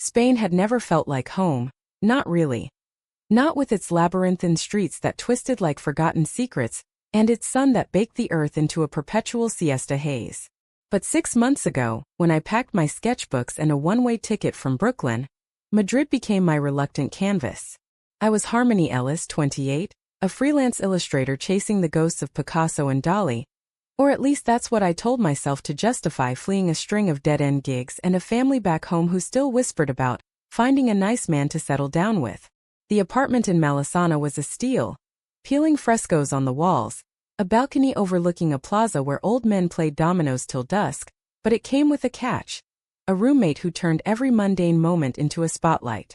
Spain had never felt like home, not really. Not with its labyrinthine streets that twisted like forgotten secrets, and its sun that baked the earth into a perpetual siesta haze. But 6 months ago, when I packed my sketchbooks and a one-way ticket from Brooklyn, Madrid became my reluctant canvas. I was Harmony Ellis, 28, a freelance illustrator chasing the ghosts of Picasso and Dali, or at least that's what I told myself to justify fleeing a string of dead-end gigs and a family back home who still whispered about finding a nice man to settle down with. The apartment in Malesana was a steal, peeling frescoes on the walls, a balcony overlooking a plaza where old men played dominoes till dusk, but it came with a catch: a roommate who turned every mundane moment into a spotlight.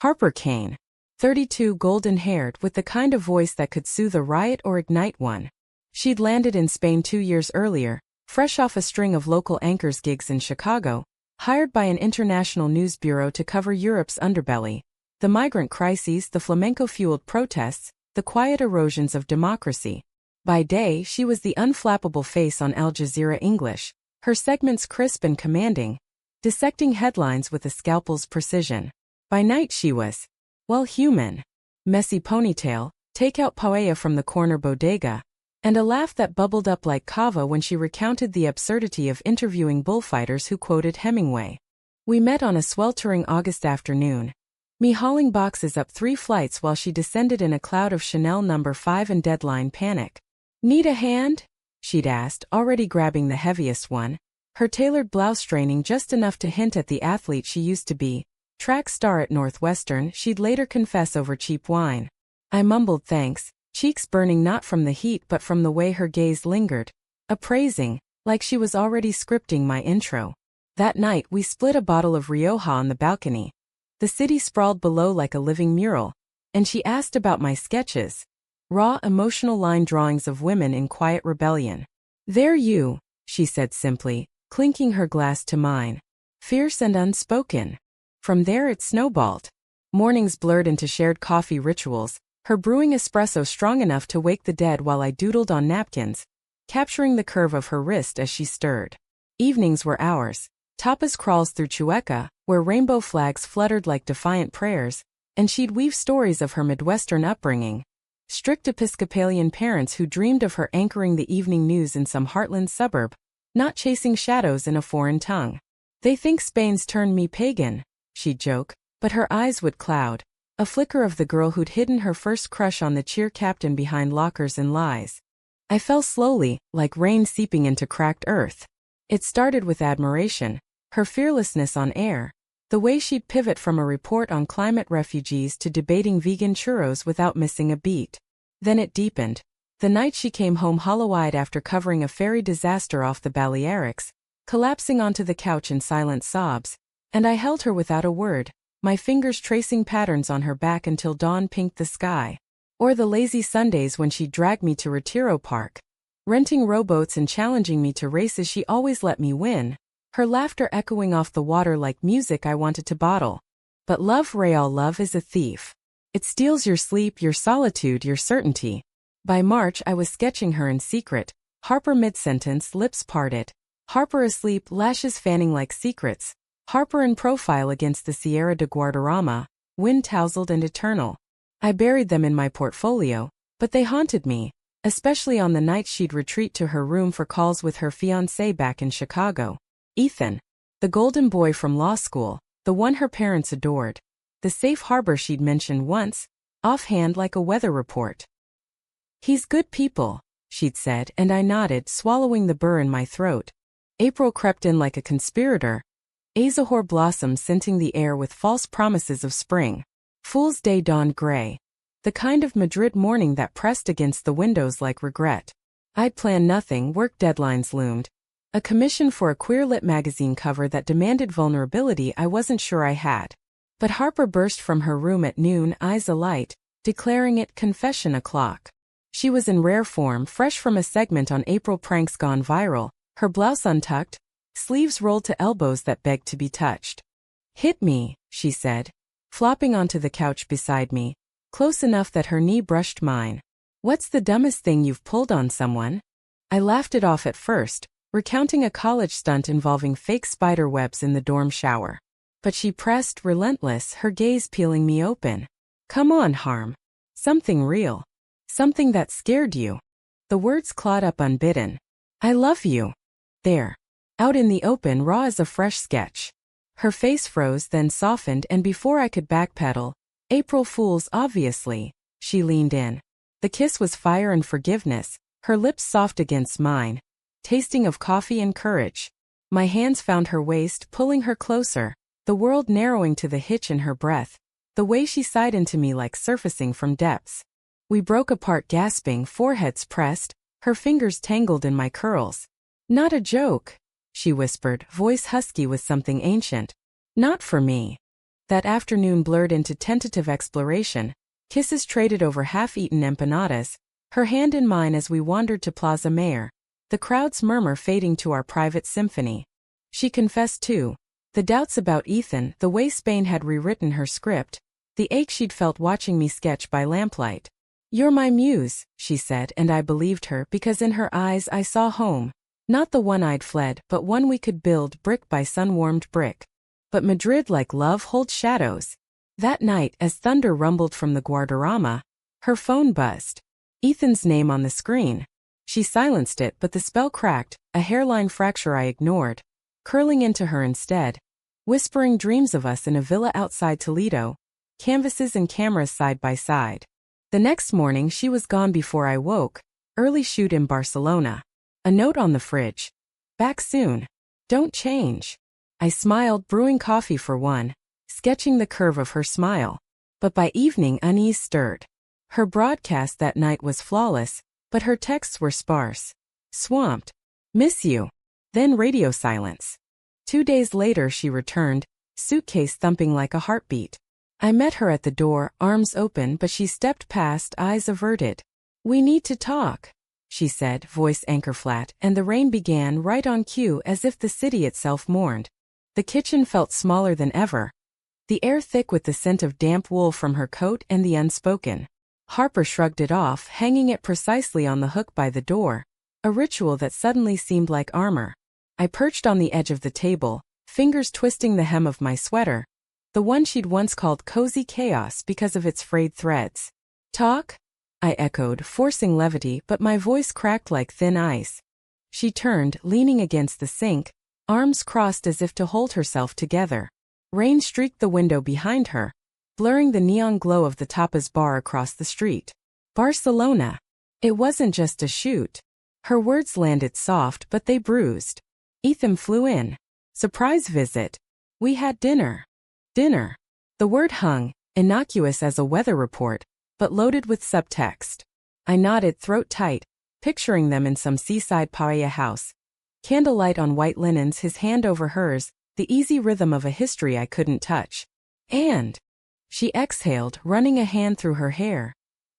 Harper Kane, 32, golden-haired, with the kind of voice that could soothe a riot or ignite one. She'd landed in Spain 2 years earlier, fresh off a string of local anchors gigs in Chicago, hired by an international news bureau to cover Europe's underbelly: the migrant crises, the flamenco-fueled protests, the quiet erosions of democracy. By day, she was the unflappable face on Al Jazeera English, her segments crisp and commanding, dissecting headlines with a scalpel's precision. By night she was, well, human. Messy ponytail, takeout paella from the corner bodega, and a laugh that bubbled up like kava when she recounted the absurdity of interviewing bullfighters who quoted Hemingway. We met on a sweltering August afternoon, me hauling boxes up 3 flights while she descended in a cloud of Chanel No. 5 and deadline panic. "Need a hand?" she'd asked, already grabbing the heaviest one, her tailored blouse straining just enough to hint at the athlete she used to be, track star at Northwestern, she'd later confess over cheap wine. I mumbled thanks, cheeks burning not from the heat but from the way her gaze lingered, appraising, like she was already scripting my intro. That night we split a bottle of Rioja on the balcony. The city sprawled below like a living mural, and she asked about my sketches. Raw, emotional line drawings of women in quiet rebellion. "There you," she said simply, clinking her glass to mine. "Fierce and unspoken." From there it snowballed. Mornings blurred into shared coffee rituals, her brewing espresso strong enough to wake the dead while I doodled on napkins, capturing the curve of her wrist as she stirred. Evenings were ours. Tapas crawls through Chueca, where rainbow flags fluttered like defiant prayers, and she'd weave stories of her Midwestern upbringing. Strict Episcopalian parents who dreamed of her anchoring the evening news in some heartland suburb, not chasing shadows in a foreign tongue. "They think Spain's turned me pagan," she'd joke, but her eyes would cloud, a flicker of the girl who'd hidden her first crush on the cheer captain behind lockers and lies. I fell slowly, like rain seeping into cracked earth. It started with admiration, her fearlessness on air, the way she'd pivot from a report on climate refugees to debating vegan churros without missing a beat. Then it deepened. The night she came home hollow-eyed after covering a ferry disaster off the Balearics, collapsing onto the couch in silent sobs, and I held her without a word, my fingers tracing patterns on her back until dawn pinked the sky. Or the lazy Sundays when she dragged me to Retiro Park, renting rowboats and challenging me to races she always let me win, her laughter echoing off the water like music I wanted to bottle. But love, real love, is a thief. It steals your sleep, your solitude, your certainty. By March I was sketching her in secret, Harper mid-sentence, lips parted, Harper asleep, lashes fanning like secrets, Harper in profile against the Sierra de Guadarrama, wind-tousled and eternal. I buried them in my portfolio, but they haunted me, especially on the nights she'd retreat to her room for calls with her fiancé back in Chicago. Ethan, the golden boy from law school, the one her parents adored, the safe harbor she'd mentioned once, offhand like a weather report. "He's good people," she'd said, and I nodded, swallowing the burr in my throat. April crept in like a conspirator, azahar blossoms scenting the air with false promises of spring. Fool's Day dawned gray, the kind of Madrid morning that pressed against the windows like regret. I'd planned nothing, work deadlines loomed. A commission for a queer-lit magazine cover that demanded vulnerability I wasn't sure I had. But Harper burst from her room at noon, eyes alight, declaring it confession o'clock. She was in rare form, fresh from a segment on April pranks gone viral, her blouse untucked, sleeves rolled to elbows that begged to be touched. "Hit me," she said, flopping onto the couch beside me, close enough that her knee brushed mine. "What's the dumbest thing you've pulled on someone?" I laughed it off at first, recounting a college stunt involving fake spider webs in the dorm shower. But she pressed, relentless, her gaze peeling me open. Come on, Harm. Something real. Something that scared you. The words clawed up unbidden. I love you. There. Out in the open, raw as a fresh sketch. Her face froze, then softened, and before I could backpedal, April Fools, obviously, she leaned in. The kiss was fire and forgiveness, her lips soft against mine, tasting of coffee and courage. My hands found her waist, pulling her closer, the world narrowing to the hitch in her breath, the way she sighed into me like surfacing from depths. We broke apart gasping, foreheads pressed, her fingers tangled in my curls. Not a joke, she whispered, voice husky with something ancient. Not for me. That afternoon blurred into tentative exploration, kisses traded over half-eaten empanadas, her hand in mine as we wandered to Plaza Mayor, the crowd's murmur fading to our private symphony. She confessed too. The doubts about Ethan, the way Spain had rewritten her script, the ache she'd felt watching me sketch by lamplight. You're my muse, she said, and I believed her because in her eyes I saw home. Not the one I'd fled, but one we could build brick by sun-warmed brick. But Madrid, like love, holds shadows. That night, as thunder rumbled from the Guardarama, her phone buzzed. Ethan's name on the screen. She silenced it, but the spell cracked, a hairline fracture I ignored, curling into her instead, whispering dreams of us in a villa outside Toledo, canvases and cameras side by side. The next morning she was gone before I woke, early shoot in Barcelona. A note on the fridge. Back soon. Don't change. I smiled, brewing coffee for one, sketching the curve of her smile. But by evening unease stirred. Her broadcast that night was flawless, but her texts were sparse. Swamped. Miss you. Then radio silence. 2 days later she returned, suitcase thumping like a heartbeat. I met her at the door, arms open, but she stepped past, eyes averted. We need to talk, she said, voice anchor flat, and the rain began right on cue as if the city itself mourned. The kitchen felt smaller than ever. The air thick with the scent of damp wool from her coat and the unspoken. Harper shrugged it off, hanging it precisely on the hook by the door, a ritual that suddenly seemed like armor. I perched on the edge of the table, fingers twisting the hem of my sweater, the one she'd once called cozy chaos because of its frayed threads. Talk? I echoed, forcing levity, but my voice cracked like thin ice. She turned, leaning against the sink, arms crossed as if to hold herself together. Rain streaked the window behind her, blurring the neon glow of the tapas bar across the street. Barcelona. It wasn't just a shoot. Her words landed soft, but they bruised. Ethan flew in. Surprise visit. We had dinner. Dinner. The word hung, innocuous as a weather report, but loaded with subtext. I nodded, throat tight, picturing them in some seaside paella house. Candlelight on white linens, his hand over hers, the easy rhythm of a history I couldn't touch. And she exhaled, running a hand through her hair,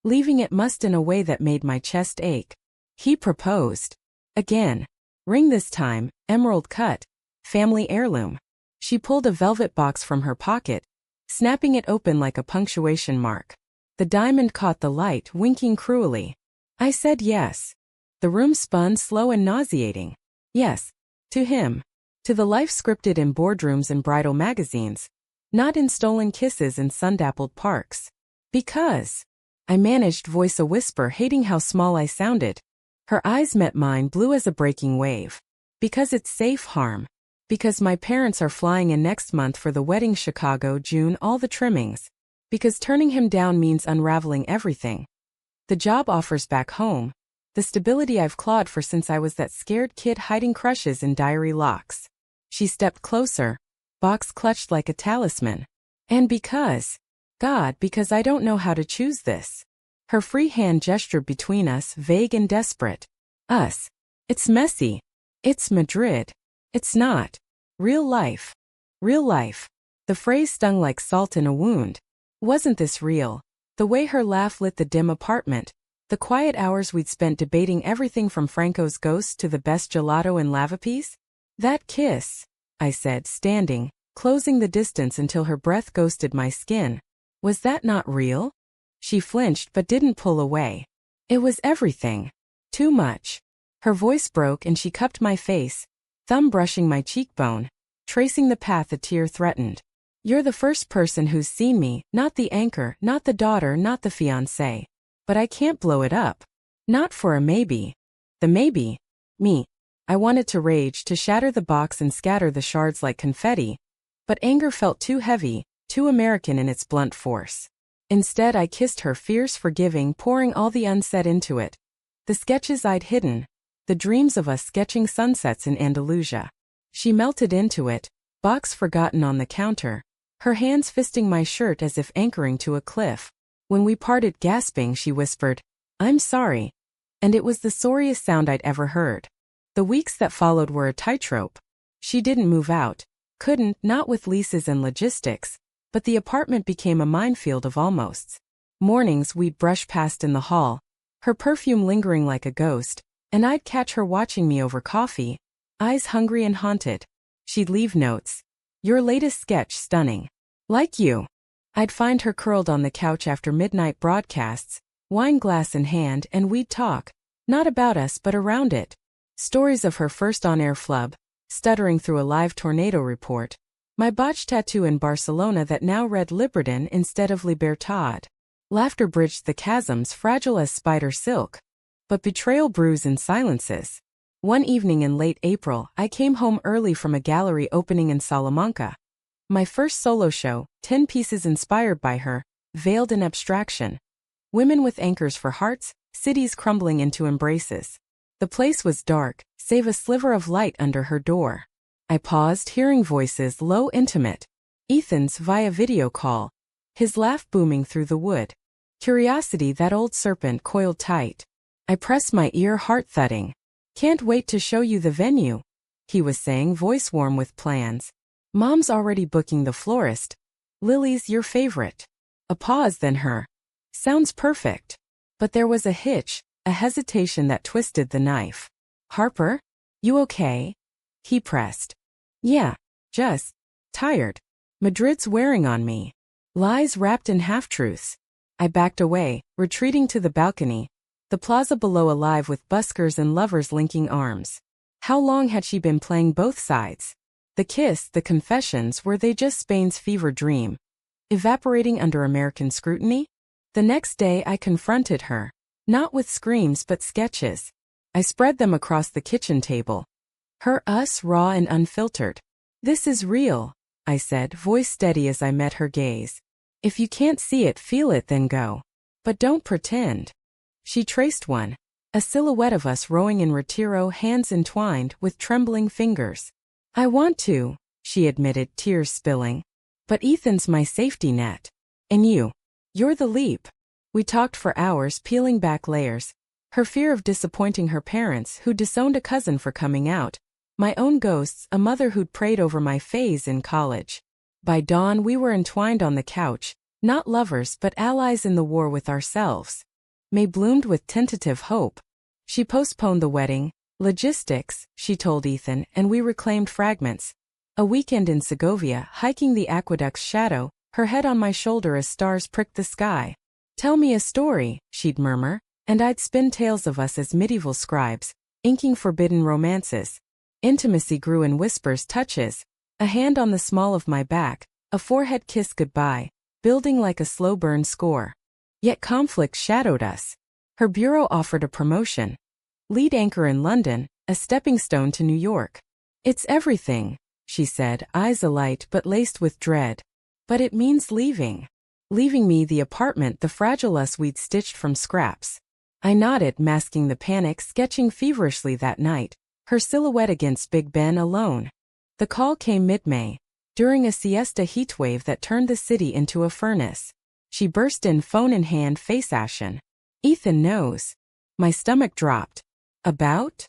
leaving it mussed in a way that made my chest ache. He proposed. Again. Ring this time, emerald cut, family heirloom. She pulled a velvet box from her pocket, snapping it open like a punctuation mark. The diamond caught the light, winking cruelly. I said yes. The room spun, slow and nauseating. Yes. To him. To the life scripted in boardrooms and bridal magazines. Not in stolen kisses in sun-dappled parks. Because. I managed voice a whisper, hating how small I sounded. Her eyes met mine, blue as a breaking wave. Because it's safe, Harm. Because my parents are flying in next month for the wedding, Chicago, June, all the trimmings. Because turning him down means unraveling everything. The job offers back home. The stability I've clawed for since I was that scared kid hiding crushes in diary locks. She stepped closer, box clutched like a talisman. And because. God, because I don't know how to choose this. Her free hand gestured between us, vague and desperate. Us. It's messy. It's Madrid. It's not. Real life. Real life. The phrase stung like salt in a wound. Wasn't this real? The way her laugh lit the dim apartment. The quiet hours we'd spent debating everything from Franco's ghost to the best gelato in Lavapiés? That kiss, I said, standing, closing the distance until her breath ghosted my skin. Was that not real? She flinched but didn't pull away. It was everything. Too much. Her voice broke and she cupped my face, thumb brushing my cheekbone, tracing the path a tear threatened. You're the first person who's seen me, not the anchor, not the daughter, not the fiancé. But I can't blow it up. Not for a maybe. The maybe? Me. I wanted to rage, to shatter the box and scatter the shards like confetti. But anger felt too heavy, too American in its blunt force. Instead, I kissed her, fierce, forgiving, pouring all the unsaid into it. The sketches I'd hidden. The dreams of us sketching sunsets in Andalusia. She melted into it, box forgotten on the counter, her hands fisting my shirt as if anchoring to a cliff. When we parted gasping, she whispered, "I'm sorry." And it was the sorriest sound I'd ever heard. The weeks that followed were a tightrope. She didn't move out. Couldn't, not with leases and logistics. But the apartment became a minefield of almosts. Mornings we'd brush past in the hall, her perfume lingering like a ghost, and I'd catch her watching me over coffee, eyes hungry and haunted. She'd leave notes. "Your latest sketch stunning. Like you." I'd find her curled on the couch after midnight broadcasts, wine glass in hand, and we'd talk, not about us but around it. Stories of her first on-air flub, stuttering through a live tornado report, my botched tattoo in Barcelona that now read Libertad instead of Libertad. Laughter bridged the chasms, fragile as spider silk. But betrayal brews in silences. One evening in late April, I came home early from a gallery opening in Salamanca. My first solo show, 10 pieces inspired by her, veiled in abstraction. Women with anchors for hearts, cities crumbling into embraces. The place was dark, save a sliver of light under her door. I paused, hearing voices, low, intimate. Ethan's via video call. His laugh booming through the wood. Curiosity, that old serpent, coiled tight. I pressed my ear, heart thudding. "Can't wait to show you the venue," he was saying, voice warm with plans. "Mom's already booking the florist. Lily's your favorite." A pause, then her. "Sounds perfect." But there was a hitch, a hesitation that twisted the knife. "Harper? You okay?" He pressed. "Yeah, just tired. Madrid's wearing on me." Lies wrapped in half-truths. I backed away, retreating to the balcony. The plaza below alive with buskers and lovers linking arms. How long had she been playing both sides? The kiss, the confessions, were they just Spain's fever dream? Evaporating under American scrutiny? The next day I confronted her. Not with screams but sketches. I spread them across the kitchen table. Us, raw and unfiltered. "This is real," I said, voice steady as I met her gaze. "If you can't see it, feel it, then go. But don't pretend." She traced one. A silhouette of us rowing in Retiro, hands entwined, with trembling fingers. "I want to," she admitted, tears spilling. "But Ethan's my safety net. And you're the leap." We talked for hours, peeling back layers. Her fear of disappointing her parents, who disowned a cousin for coming out. My own ghosts, a mother who'd prayed over my phase in college. By dawn we were entwined on the couch, not lovers but allies in the war with ourselves. May bloomed with tentative hope. She postponed the wedding. Logistics, she told Ethan, and we reclaimed fragments. A weekend in Segovia, hiking the aqueduct's shadow, her head on my shoulder as stars pricked the sky. "Tell me a story," she'd murmur, and I'd spin tales of us as medieval scribes, inking forbidden romances. Intimacy grew in whispers, touches, a hand on the small of my back, a forehead kiss goodbye, building like a slow burn score. Yet conflict shadowed us. Her bureau offered a promotion. Lead anchor in London, a stepping stone to New York. "It's everything," she said, eyes alight but laced with dread. "But it means leaving. Leaving me, the apartment, the fragile us we'd stitched from scraps." I nodded, masking the panic, sketching feverishly that night, her silhouette against Big Ben alone. The call came mid-May, during a siesta heatwave that turned the city into a furnace. She burst in, phone in hand, face ashen. "Ethan knows." My stomach dropped. "About?"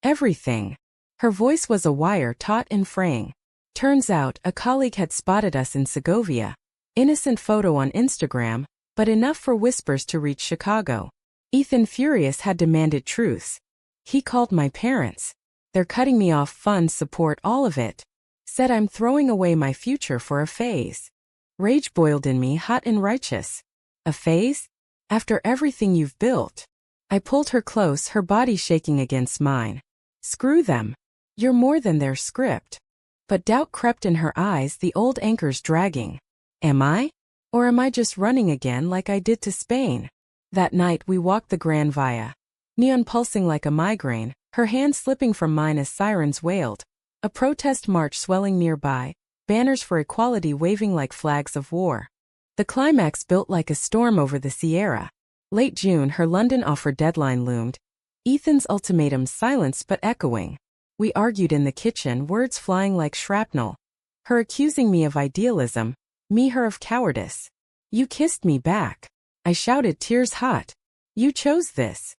"Everything." Her voice was a wire, taut and fraying. Turns out, a colleague had spotted us in Segovia. Innocent photo on Instagram, but enough for whispers to reach Chicago. Ethan, furious, had demanded truths. He called my parents. "They're cutting me off, funds, support, all of it." Said I'm throwing away my future for a phase. Rage boiled in me, hot and righteous. "A phase? After everything you've built?" I pulled her close, her body shaking against mine. "Screw them. You're more than their script." But doubt crept in her eyes, the old anchors dragging. Am I? Or am I just running again like I did to Spain? That night we walked the Grand Via. Neon pulsing like a migraine, her hand slipping from mine as sirens wailed. A protest march swelling nearby, banners for equality waving like flags of war. The climax built like a storm over the Sierra. Late June, her London offer deadline loomed. Ethan's ultimatum silenced but echoing. We argued in the kitchen, words flying like shrapnel. Her accusing me of idealism, me her of cowardice. You kissed me back. I shouted, tears hot. You chose this.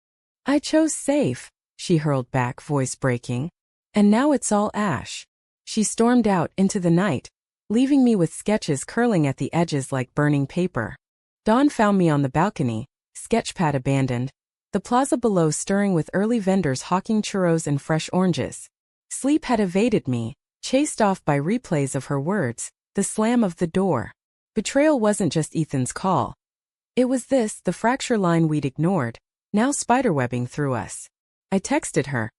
I chose safe, she hurled back, voice breaking. And now it's all ash. She stormed out into the night, leaving me with sketches curling at the edges like burning paper. Dawn found me on the balcony, sketchpad abandoned, the plaza below stirring with early vendors hawking churros and fresh oranges. Sleep had evaded me, chased off by replays of her words, the slam of the door. Betrayal wasn't just Ethan's call. It was this, the fracture line we'd ignored, now spiderwebbing through us. I texted her.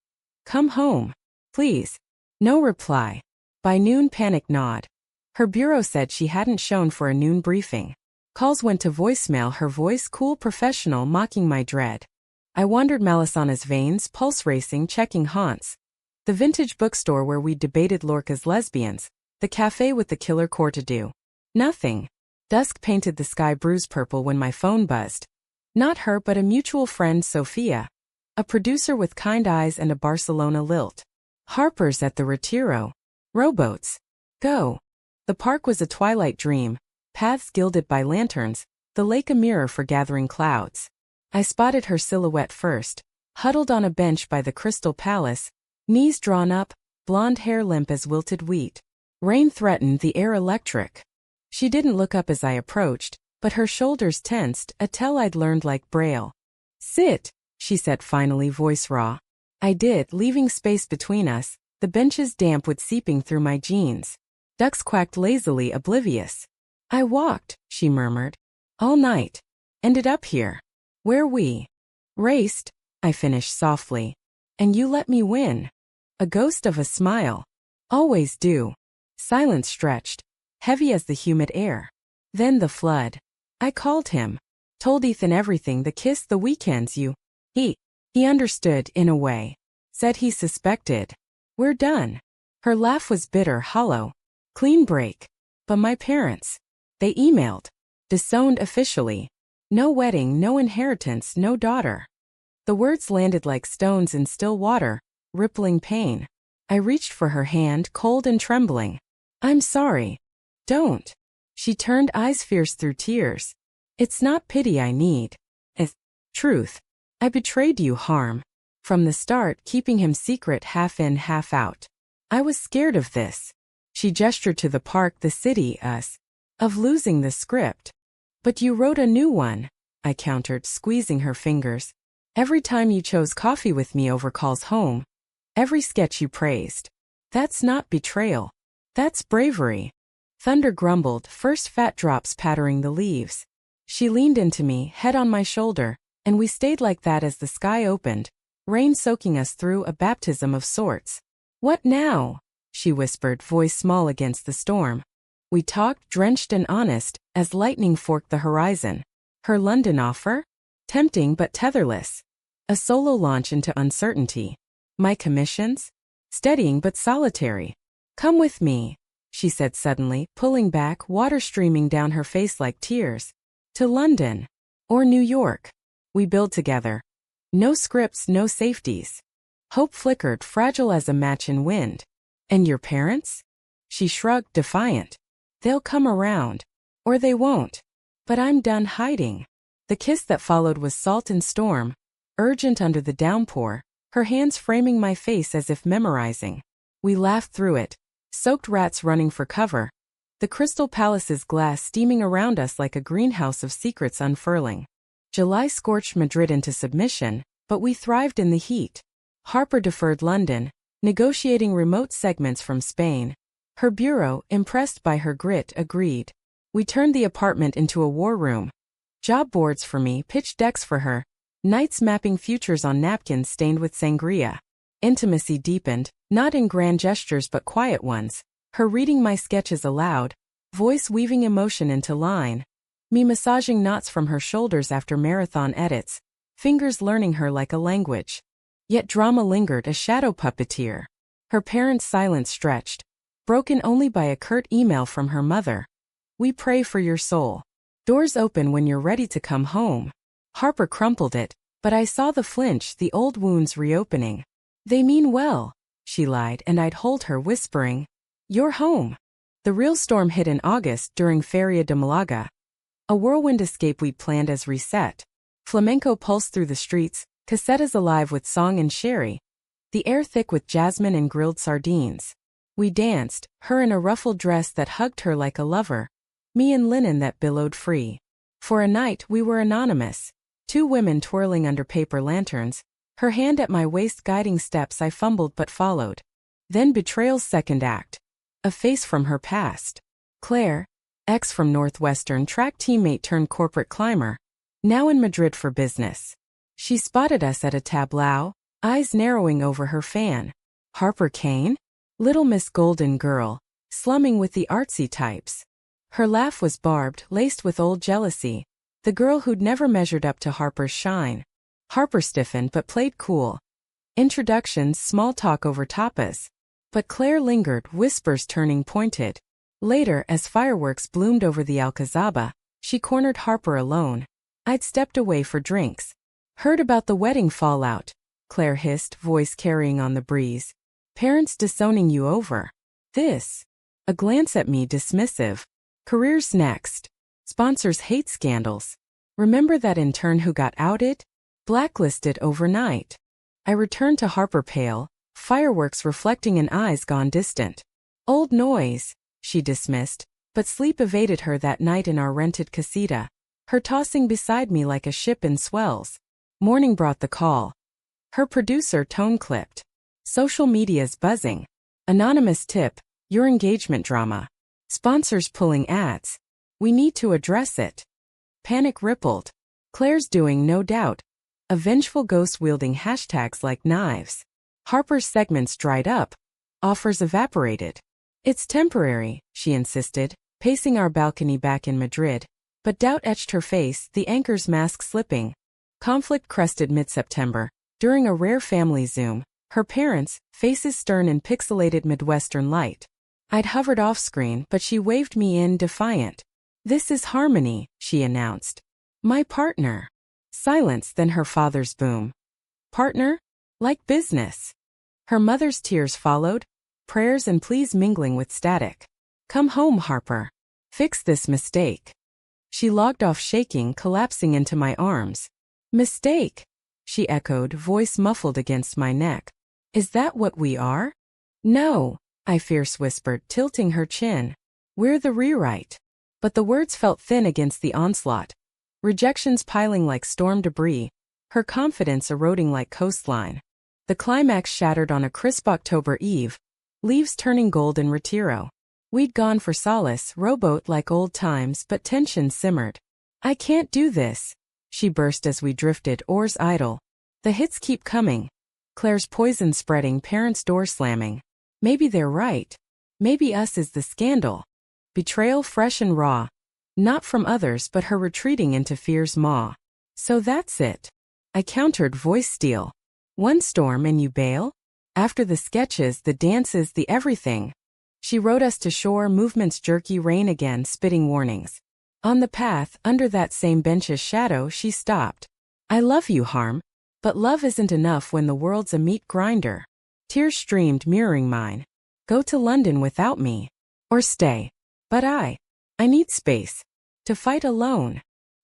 Come home. Please. No reply. By noon, panic gnawed. Her bureau said she hadn't shown for a noon briefing. Calls went to voicemail, her voice cool, professional, mocking my dread. I wandered Malisana's veins, pulse racing, checking haunts. The vintage bookstore where we debated Lorca's lesbians, the cafe with the killer core to do. Nothing. Dusk painted the sky bruise purple when my phone buzzed. Not her, but a mutual friend, Sophia. A producer with kind eyes and a Barcelona lilt. Harper's at the Retiro. Rowboats. Go. The park was a twilight dream, paths gilded by lanterns, the lake a mirror for gathering clouds. I spotted her silhouette first, huddled on a bench by the Crystal Palace, knees drawn up, blonde hair limp as wilted wheat. Rain threatened, the air electric. She didn't look up as I approached, but her shoulders tensed, a tell I'd learned like Braille. Sit, she said finally, voice raw. I did, leaving space between us, the benches damp with seeping through my jeans. Ducks quacked lazily, oblivious. I walked, she murmured. All night. Ended up here. Where we raced, I finished softly. And you let me win. A ghost of a smile. Always do. Silence stretched, heavy as the humid air. Then the flood. I called him. Told Ethan everything, the kiss, the weekends, He understood, in a way. Said he suspected. We're done. Her laugh was bitter, hollow. Clean break. But my parents. They emailed. Disowned officially. No wedding, no inheritance, no daughter. The words landed like stones in still water, rippling pain. I reached for her hand, cold and trembling. I'm sorry. Don't. She turned, eyes fierce through tears. It's not pity I need. It's truth. I betrayed you, harm. From the start, keeping him secret, half in, half out. I was scared of this. She gestured to the park, the city, us. Of losing the script. But you wrote a new one, I countered, squeezing her fingers. Every time you chose coffee with me over calls home. Every sketch you praised. That's not betrayal. That's bravery. Thunder grumbled, first fat drops pattering the leaves. She leaned into me, head on my shoulder, and we stayed like that as the sky opened, rain soaking us through, a baptism of sorts. What now? She whispered, voice small against the storm. We talked, drenched and honest, as lightning forked the horizon. Her London offer? Tempting but tetherless. A solo launch into uncertainty. My commissions? Steadying but solitary. Come with me, she said suddenly, pulling back, water streaming down her face like tears. To London. Or New York. We build together. No scripts, no safeties. Hope flickered, fragile as a match in wind. And your parents? She shrugged, defiant. They'll come around. Or they won't. But I'm done hiding. The kiss that followed was salt and storm, urgent under the downpour, her hands framing my face as if memorizing. We laughed through it, soaked rats running for cover, the Crystal Palace's glass steaming around us like a greenhouse of secrets unfurling. July scorched Madrid into submission, but we thrived in the heat. Harper deferred London, negotiating remote segments from Spain. Her bureau, impressed by her grit, agreed. We turned the apartment into a war room. Job boards for me, pitch decks for her, nights mapping futures on napkins stained with sangria. Intimacy deepened, not in grand gestures but quiet ones. Her reading my sketches aloud, voice weaving emotion into line, me massaging knots from her shoulders after marathon edits, fingers learning her like a language. Yet drama lingered, a shadow puppeteer. Her parents' silence stretched, broken only by a curt email from her mother. We pray for your soul. Doors open when you're ready to come home. Harper crumpled it, but I saw the flinch, the old wounds reopening. They mean well, she lied, and I'd hold her, whispering, "You're home." The real storm hit in August during Feria de Malaga. A whirlwind escape we'd planned as reset. Flamenco pulsed through the streets, casetas alive with song and sherry, the air thick with jasmine and grilled sardines. We danced, her in a ruffled dress that hugged her like a lover, me in linen that billowed free. For a night we were anonymous, two women twirling under paper lanterns, her hand at my waist guiding steps I fumbled but followed. Then betrayal's second act. A face from her past. Claire, ex from Northwestern track teammate turned corporate climber, now in Madrid for business. She spotted us at a tableau, eyes narrowing over her fan. Harper Kane? Little Miss Golden Girl, slumming with the artsy types. Her laugh was barbed, laced with old jealousy, the girl who'd never measured up to Harper's shine. Harper stiffened but played cool. Introductions, small talk over tapas. But Claire lingered, whispers turning pointed. Later, as fireworks bloomed over the Alcazaba, she cornered Harper alone. I'd stepped away for drinks. Heard about the wedding fallout, Claire hissed, voice carrying on the breeze. Parents disowning you over this. A glance at me, dismissive. Careers next. Sponsors hate scandals. Remember that intern who got outed? Blacklisted overnight. I returned to Harper pale, fireworks reflecting in eyes gone distant. Old noise, she dismissed, but sleep evaded her that night in our rented casita, her tossing beside me like a ship in swells. Morning brought the call. Her producer tone-clipped. Social media's buzzing. Anonymous tip, your engagement drama. Sponsors pulling ads. We need to address it. Panic rippled. Claire's doing, no doubt. A vengeful ghost wielding hashtags like knives. Harper's segments dried up. Offers evaporated. It's temporary, she insisted, pacing our balcony back in Madrid. But doubt etched her face, the anchor's mask slipping. Conflict crested mid-September. During a rare family Zoom, her parents, faces stern in pixelated Midwestern light. I'd hovered off-screen, but she waved me in, defiant. This is Harmony, she announced. My partner. Silence, then her father's boom. Partner? Like business. Her mother's tears followed, prayers and pleas mingling with static. Come home, Harper. Fix this mistake. She logged off, shaking, collapsing into my arms. Mistake? She echoed, voice muffled against my neck. Is that what we are? No, I fierce whispered, tilting her chin. We're the rewrite. But the words felt thin against the onslaught. Rejections piling like storm debris, her confidence eroding like coastline. The climax shattered on a crisp October eve, leaves turning gold in Retiro. We'd gone for solace, rowboat like old times, but tension simmered. I can't do this, she burst as we drifted, oars idle. The hits keep coming. Claire's poison spreading, parents' door slamming. Maybe they're right. Maybe us is the scandal. Betrayal fresh and raw. Not from others but her retreating into fear's maw. So that's it. I countered, voice steel. One storm and you bail? After the sketches, the dances, the everything. She rowed us to shore, movements jerky, rain again, spitting warnings. On the path, under that same bench's shadow, she stopped. I love you, Harm. But love isn't enough when the world's a meat grinder. Tears streamed, mirroring mine. Go to London without me. Or stay. But I need space. To fight alone.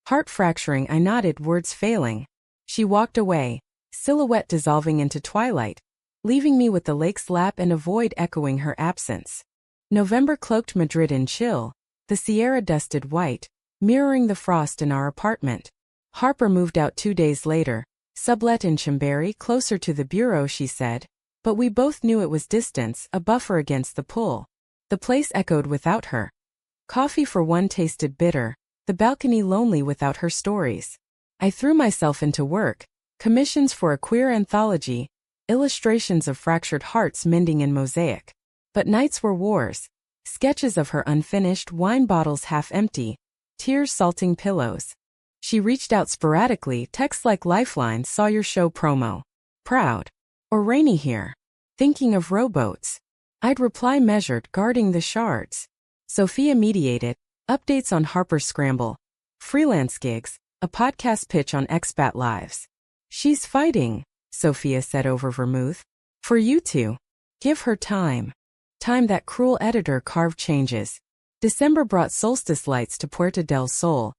Heart fracturing, I nodded, words failing. She walked away, silhouette dissolving into twilight, leaving me with the lake's lap and a void echoing her absence. November cloaked Madrid in chill, the Sierra dusted white, mirroring the frost in our apartment. Harper moved out 2 days later, sublet in Chimberry, closer to the bureau, she said, but we both knew it was distance, a buffer against the pull. The place echoed without her. Coffee for one tasted bitter, the balcony lonely without her stories. I threw myself into work, commissions for a queer anthology, illustrations of fractured hearts mending in mosaic. But nights were wars, Sketches of her unfinished, wine bottles half empty, tears salting pillows. She reached out sporadically, texts like Lifeline, saw your show promo. Proud. Or rainy here. Thinking of rowboats. I'd reply measured, guarding the shards. Sophia mediated, updates on Harper's Scramble. Freelance gigs, a podcast pitch on Expat Lives. She's fighting, Sophia said over vermouth. For you two. Give her time. Time that cruel editor carved changes. December brought solstice lights to Puerto del Sol.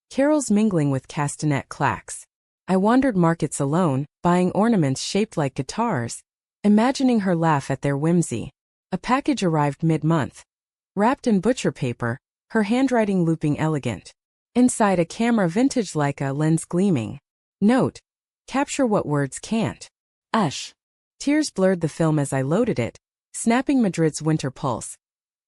Carols mingling with castanet clacks. I wandered markets alone, buying ornaments shaped like guitars, imagining her laugh at their whimsy. A package arrived mid-month. Wrapped in butcher paper, her handwriting looping elegant. Inside a camera vintage Leica lens gleaming. Note. Capture what words can't. Ush. Tears blurred the film as I loaded it, snapping Madrid's winter pulse.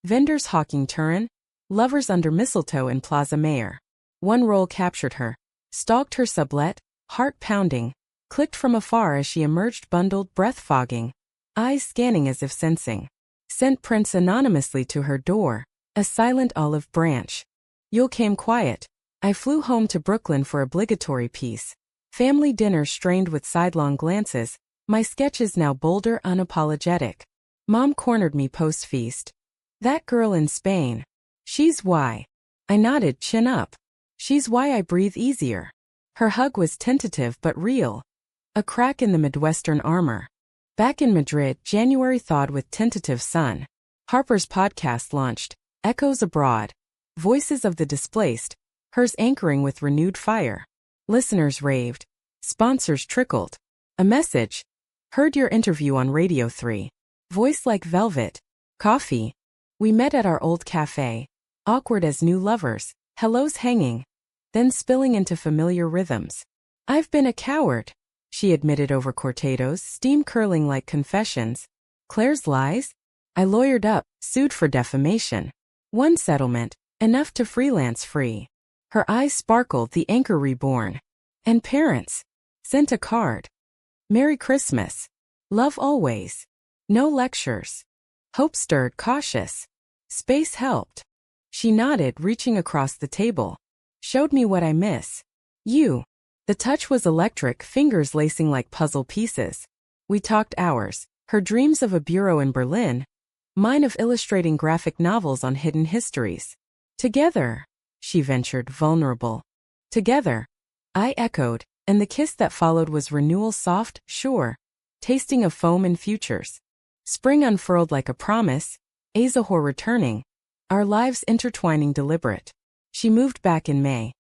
Vendors hawking Turin, lovers under mistletoe in Plaza Mayor. One roll captured her, stalked her sublet, heart pounding, clicked from afar as she emerged bundled, breath fogging, eyes scanning as if sensing. Sent prints anonymously to her door, a silent olive branch. Yule came quiet. I flew home to Brooklyn for obligatory peace. Family dinner strained with sidelong glances, my sketches now bolder, unapologetic. Mom cornered me post-feast. That girl in Spain. She's why. I nodded, chin up. She's why I breathe easier. Her hug was tentative but real. A crack in the Midwestern armor. Back in Madrid, January thawed with tentative sun. Harper's podcast launched, Echoes Abroad. Voices of the displaced, hers anchoring with renewed fire. Listeners raved. Sponsors trickled. A message. Heard your interview on Radio 3. Voice like velvet. Coffee. We met at our old cafe. Awkward as new lovers. Hellos hanging. Then spilling into familiar rhythms. I've been a coward, she admitted over cortados, steam curling like confessions. Claire's lies? I lawyered up, sued for defamation. One settlement, enough to freelance free. Her eyes sparkled, the anchor reborn. And parents. Sent a card. Merry Christmas. Love always. No lectures. Hope stirred, cautious. Space helped. She nodded, reaching across the table. Showed me what I miss. You. The touch was electric, fingers lacing like puzzle pieces. We talked hours, her dreams of a bureau in Berlin, mine of illustrating graphic novels on hidden histories. Together, she ventured, vulnerable. Together, I echoed, and the kiss that followed was renewal, soft, sure, tasting of foam and futures. Spring unfurled like a promise, Azahor returning, our lives intertwining deliberate. She moved back in May.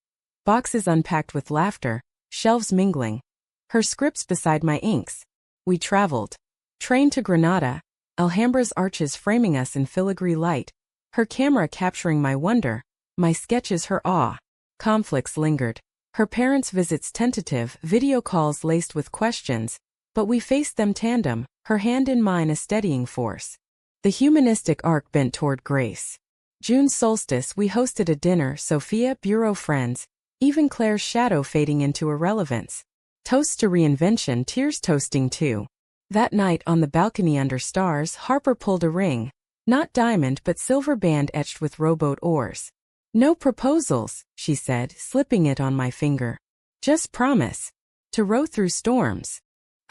Boxes unpacked with laughter, shelves mingling. Her scripts beside my inks. We traveled. Train to Granada, Alhambra's arches framing us in filigree light. Her camera capturing my wonder, my sketches her awe. Conflicts lingered. Her parents' visits tentative, video calls laced with questions, but we faced them tandem, her hand in mine a steadying force. The humanistic arc bent toward grace. June solstice we hosted a dinner, Sophia, bureau friends, even Claire's shadow fading into irrelevance. Toasts to reinvention, tears toasting too. That night on the balcony under stars, Harper pulled a ring. Not diamond but silver band etched with rowboat oars. No proposals, she said, slipping it on my finger. Just promise. To row through storms.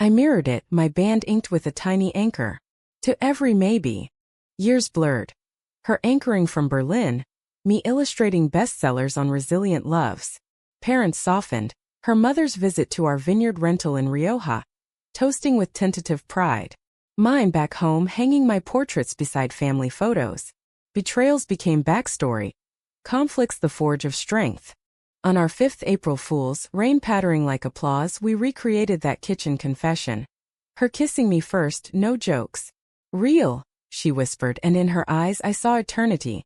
I mirrored it, my band inked with a tiny anchor. To every maybe. Years blurred. Her anchoring from Berlin, me illustrating bestsellers on resilient loves. Parents softened, her mother's visit to our vineyard rental in Rioja. Toasting with tentative pride. Mine back home hanging my portraits beside family photos. Betrayals became backstory. Conflicts the forge of strength. On our 5th April Fools, rain pattering like applause, we recreated that kitchen confession. Her kissing me first, no jokes. Real, she whispered, and in her eyes I saw eternity.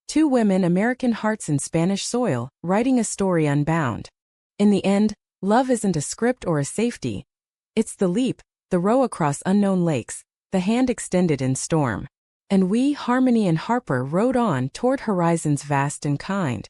Two women, American hearts in Spanish soil, writing a story unbound. In the end, love isn't a script or a safety. It's the leap, the row across unknown lakes, the hand extended in storm. And we, Harmony and Harper, rowed on toward horizons vast and kind.